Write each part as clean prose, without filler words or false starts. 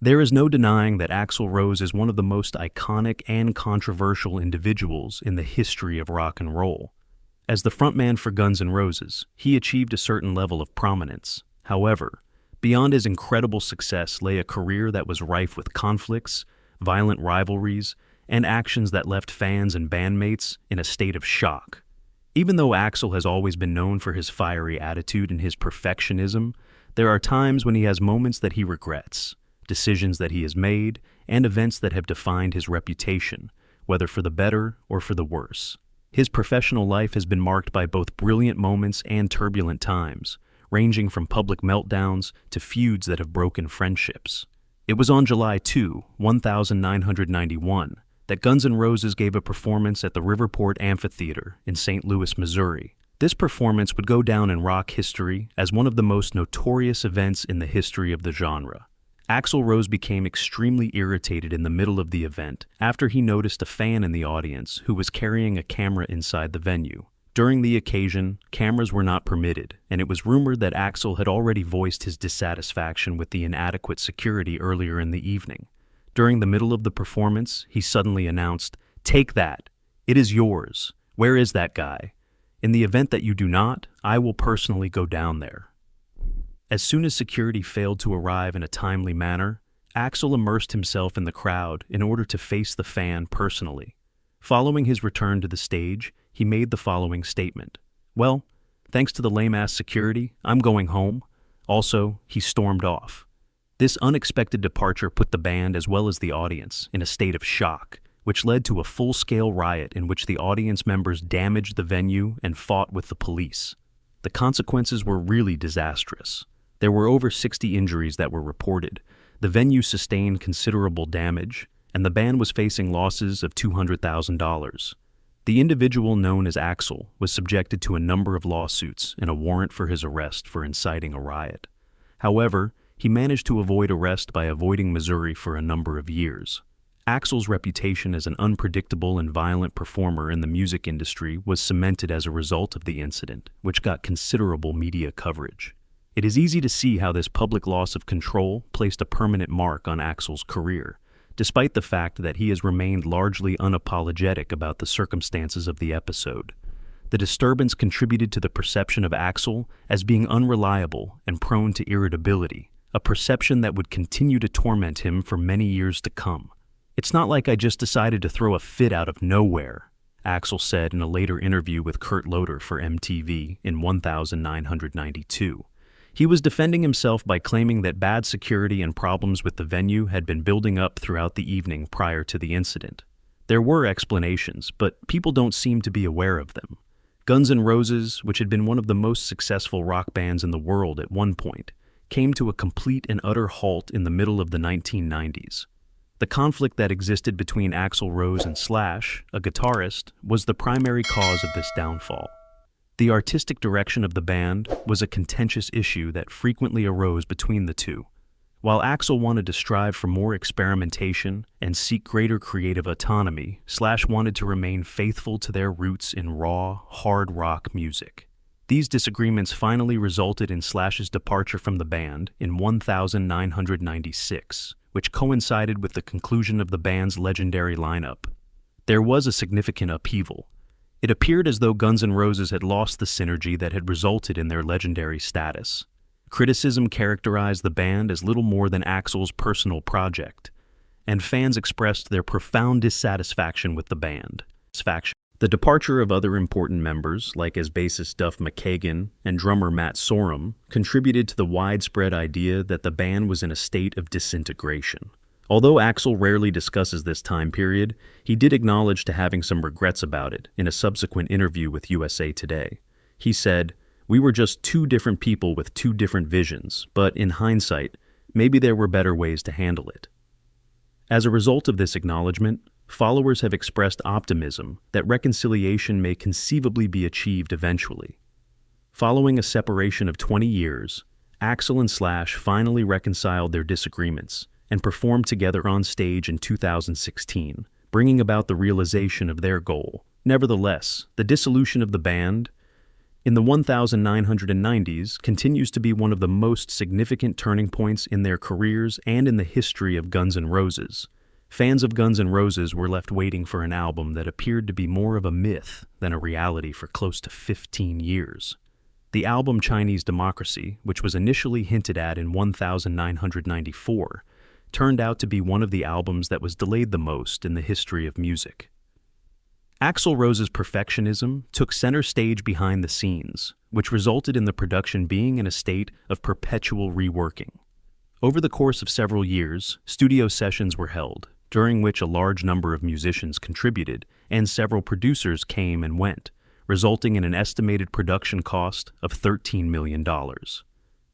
There is no denying that Axl Rose is one of the most iconic and controversial individuals in the history of rock and roll. As the frontman for Guns N' Roses, he achieved a certain level of prominence. However, beyond his incredible success lay a career that was rife with conflicts, violent rivalries, and actions that left fans and bandmates in a state of shock. Even though Axl has always been known for his fiery attitude and his perfectionism, there are times when he has moments that he regrets, decisions that he has made, and events that have defined his reputation, whether for the better or for the worse. His professional life has been marked by both brilliant moments and turbulent times, ranging from public meltdowns to feuds that have broken friendships. It was on July 2, 1991, that Guns N' Roses gave a performance at the Riverport Amphitheater in St. Louis, Missouri. This performance would go down in rock history as one of the most notorious events in the history of the genre. Axl Rose became extremely irritated in the middle of the event after he noticed a fan in the audience who was carrying a camera inside the venue. During the occasion, cameras were not permitted, and it was rumored that Axl had already voiced his dissatisfaction with the inadequate security earlier in the evening. During the middle of the performance, he suddenly announced, "Take that! It is yours! Where is that guy? In the event that you do not, I will personally go down there." As soon as security failed to arrive in a timely manner, Axl immersed himself in the crowd in order to face the fan personally. Following his return to the stage, he made the following statement. "Well, thanks to the lame-ass security, I'm going home." Also, he stormed off. This unexpected departure put the band as well as the audience in a state of shock, which led to a full-scale riot in which the audience members damaged the venue and fought with the police. The consequences were really disastrous. There were over 60 injuries that were reported, the venue sustained considerable damage, and the band was facing losses of $200,000. The individual known as Axl was subjected to a number of lawsuits and a warrant for his arrest for inciting a riot. However, he managed to avoid arrest by avoiding Missouri for a number of years. Axl's reputation as an unpredictable and violent performer in the music industry was cemented as a result of the incident, which got considerable media coverage. It is easy to see how this public loss of control placed a permanent mark on Axl's career, despite the fact that he has remained largely unapologetic about the circumstances of the episode. The disturbance contributed to the perception of Axl as being unreliable and prone to irritability, a perception that would continue to torment him for many years to come. "It's not like I just decided to throw a fit out of nowhere," Axl said in a later interview with Kurt Loder for MTV in 1992. He was defending himself by claiming that bad security and problems with the venue had been building up throughout the evening prior to the incident. There were explanations, but people don't seem to be aware of them. Guns N' Roses, which had been one of the most successful rock bands in the world at one point, came to a complete and utter halt in the middle of the 1990s. The conflict that existed between Axl Rose and Slash, a guitarist, was the primary cause of this downfall. The artistic direction of the band was a contentious issue that frequently arose between the two. While Axl wanted to strive for more experimentation and seek greater creative autonomy, Slash wanted to remain faithful to their roots in raw, hard rock music. These disagreements finally resulted in Slash's departure from the band in 1996, which coincided with the conclusion of the band's legendary lineup. There was a significant upheaval. It appeared as though Guns N' Roses had lost the synergy that had resulted in their legendary status. Criticism characterized the band as little more than Axl's personal project, and fans expressed their profound dissatisfaction with the band. The departure of other important members, like as bassist Duff McKagan and drummer Matt Sorum, contributed to the widespread idea that the band was in a state of disintegration. Although Axl rarely discusses this time period, he did acknowledge to having some regrets about it in a subsequent interview with USA Today. He said, "We were just two different people with two different visions, but in hindsight, maybe there were better ways to handle it." As a result of this acknowledgement, followers have expressed optimism that reconciliation may conceivably be achieved eventually. Following a separation of 20 years, Axl and Slash finally reconciled their disagreements and performed together on stage in 2016, bringing about the realization of their goal. Nevertheless, the dissolution of the band in the 1990s continues to be one of the most significant turning points in their careers and in the history of Guns N' Roses. Fans of Guns N' Roses were left waiting for an album that appeared to be more of a myth than a reality for close to 15 years. The album Chinese Democracy, which was initially hinted at in 1994, turned out to be one of the albums that was delayed the most in the history of music. Axl Rose's perfectionism took center stage behind the scenes, which resulted in the production being in a state of perpetual reworking. Over the course of several years, studio sessions were held, during which a large number of musicians contributed and several producers came and went, resulting in an estimated production cost of $13 million.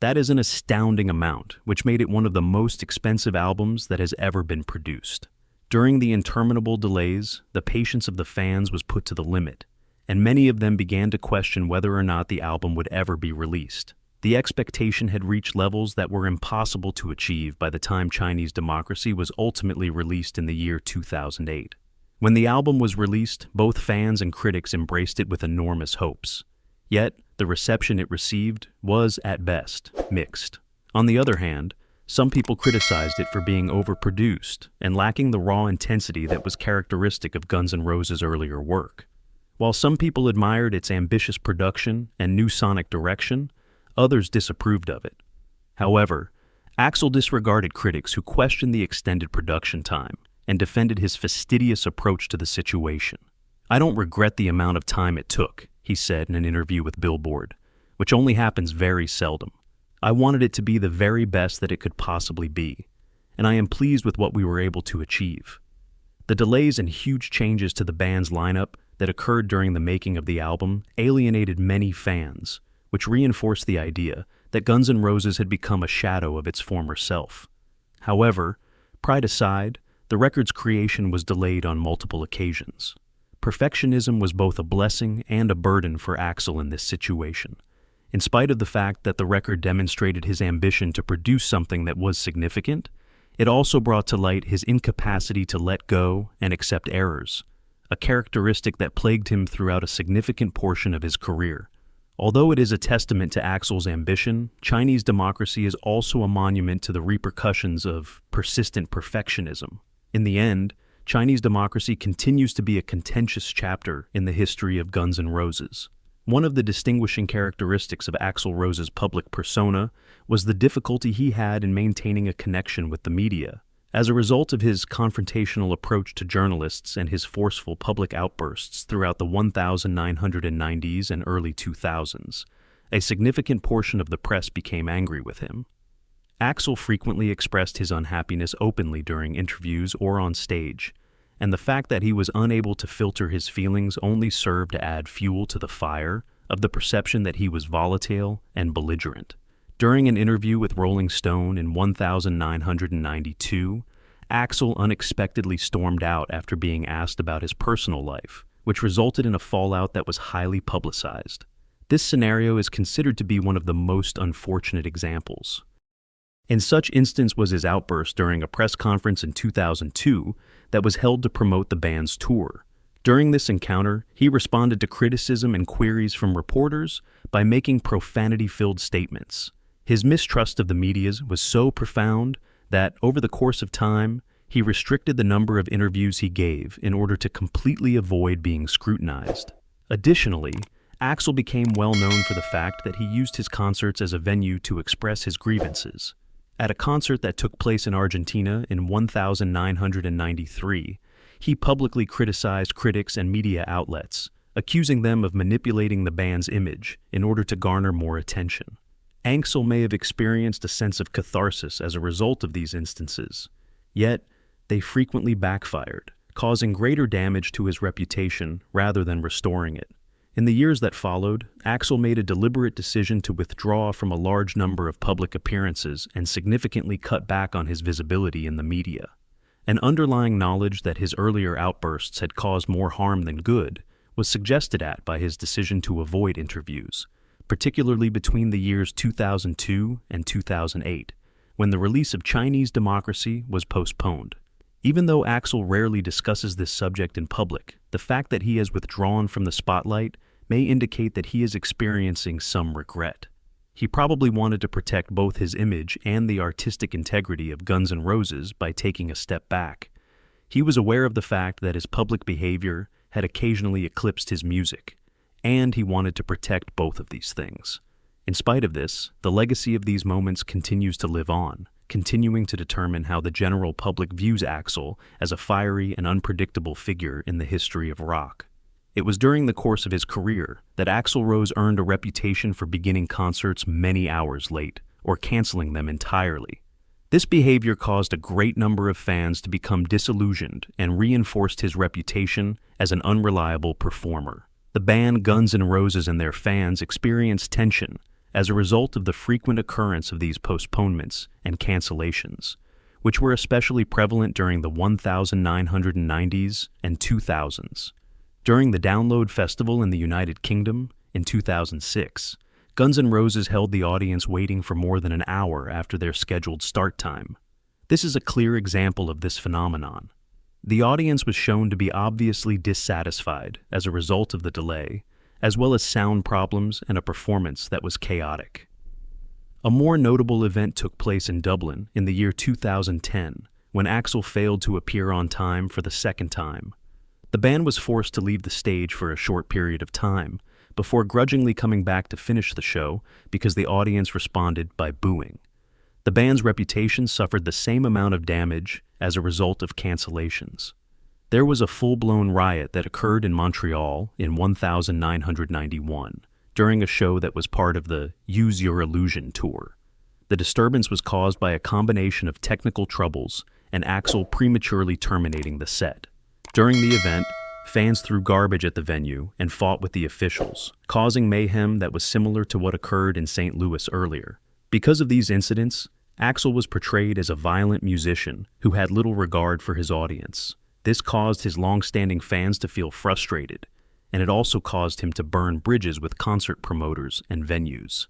That is an astounding amount, which made it one of the most expensive albums that has ever been produced. During the interminable delays, the patience of the fans was put to the limit, and many of them began to question whether or not the album would ever be released. The expectation had reached levels that were impossible to achieve by the time Chinese Democracy was ultimately released in the year 2008. When the album was released, both fans and critics embraced it with enormous hopes. Yet, the reception it received was, at best, mixed. On the other hand, some people criticized it for being overproduced and lacking the raw intensity that was characteristic of Guns N' Roses' earlier work. While some people admired its ambitious production and new sonic direction, others disapproved of it. However, Axl disregarded critics who questioned the extended production time and defended his fastidious approach to the situation. "I don't regret the amount of time it took," he said in an interview with Billboard, which only happens very seldom. "I wanted it to be the very best that it could possibly be, and I am pleased with what we were able to achieve." The delays and huge changes to the band's lineup that occurred during the making of the album alienated many fans, which reinforced the idea that Guns N' Roses had become a shadow of its former self. However, pride aside, the record's creation was delayed on multiple occasions. Perfectionism was both a blessing and a burden for Axl in this situation. In spite of the fact that the record demonstrated his ambition to produce something that was significant, it also brought to light his incapacity to let go and accept errors, a characteristic that plagued him throughout a significant portion of his career. Although it is a testament to Axl's ambition, Chinese Democracy is also a monument to the repercussions of persistent perfectionism. In the end, Chinese Democracy continues to be a contentious chapter in the history of Guns N' Roses. One of the distinguishing characteristics of Axl Rose's public persona was the difficulty he had in maintaining a connection with the media. As a result of his confrontational approach to journalists and his forceful public outbursts throughout the 1990s and early 2000s, a significant portion of the press became angry with him. Axl frequently expressed his unhappiness openly during interviews or on stage, and the fact that he was unable to filter his feelings only served to add fuel to the fire of the perception that he was volatile and belligerent. During an interview with Rolling Stone in 1992, Axl unexpectedly stormed out after being asked about his personal life, which resulted in a fallout that was highly publicized. This scenario is considered to be one of the most unfortunate examples. In such instance was his outburst during a press conference in 2002 that was held to promote the band's tour. During this encounter, he responded to criticism and queries from reporters by making profanity-filled statements. His mistrust of the media was so profound that, over the course of time, he restricted the number of interviews he gave in order to completely avoid being scrutinized. Additionally, Axl became well known for the fact that he used his concerts as a venue to express his grievances. At a concert that took place in Argentina in 1993, he publicly criticized critics and media outlets, accusing them of manipulating the band's image in order to garner more attention. Axl may have experienced a sense of catharsis as a result of these instances, yet they frequently backfired, causing greater damage to his reputation rather than restoring it. In the years that followed, Axl made a deliberate decision to withdraw from a large number of public appearances and significantly cut back on his visibility in the media. An underlying knowledge that his earlier outbursts had caused more harm than good was suggested by his decision to avoid interviews, particularly between the years 2002 and 2008, when the release of Chinese Democracy was postponed. Even though Axl rarely discusses this subject in public, the fact that he has withdrawn from the spotlight may indicate that he is experiencing some regret. He probably wanted to protect both his image and the artistic integrity of Guns N' Roses by taking a step back. He was aware of the fact that his public behavior had occasionally eclipsed his music, and he wanted to protect both of these things. In spite of this, the legacy of these moments continues to live on, continuing to determine how the general public views Axl as a fiery and unpredictable figure in the history of rock. It was during the course of his career that Axl Rose earned a reputation for beginning concerts many hours late, or canceling them entirely. This behavior caused a great number of fans to become disillusioned and reinforced his reputation as an unreliable performer. The band Guns N' Roses and their fans experienced tension as a result of the frequent occurrence of these postponements and cancellations, which were especially prevalent during the 1990s and 2000s. During the Download Festival in the United Kingdom in 2006, Guns N' Roses held the audience waiting for more than an hour after their scheduled start time. This is a clear example of this phenomenon. The audience was shown to be obviously dissatisfied as a result of the delay, as well as sound problems and a performance that was chaotic. A more notable event took place in Dublin in the year 2010, when Axl failed to appear on time for the second time. The band was forced to leave the stage for a short period of time, before grudgingly coming back to finish the show because the audience responded by booing. The band's reputation suffered the same amount of damage as a result of cancellations. There was a full-blown riot that occurred in Montreal in 1991 during a show that was part of the Use Your Illusion tour. The disturbance was caused by a combination of technical troubles and Axl prematurely terminating the set. During the event, fans threw garbage at the venue and fought with the officials, causing mayhem that was similar to what occurred in St. Louis earlier. Because of these incidents, Axl was portrayed as a violent musician who had little regard for his audience. This caused his long-standing fans to feel frustrated, and it also caused him to burn bridges with concert promoters and venues.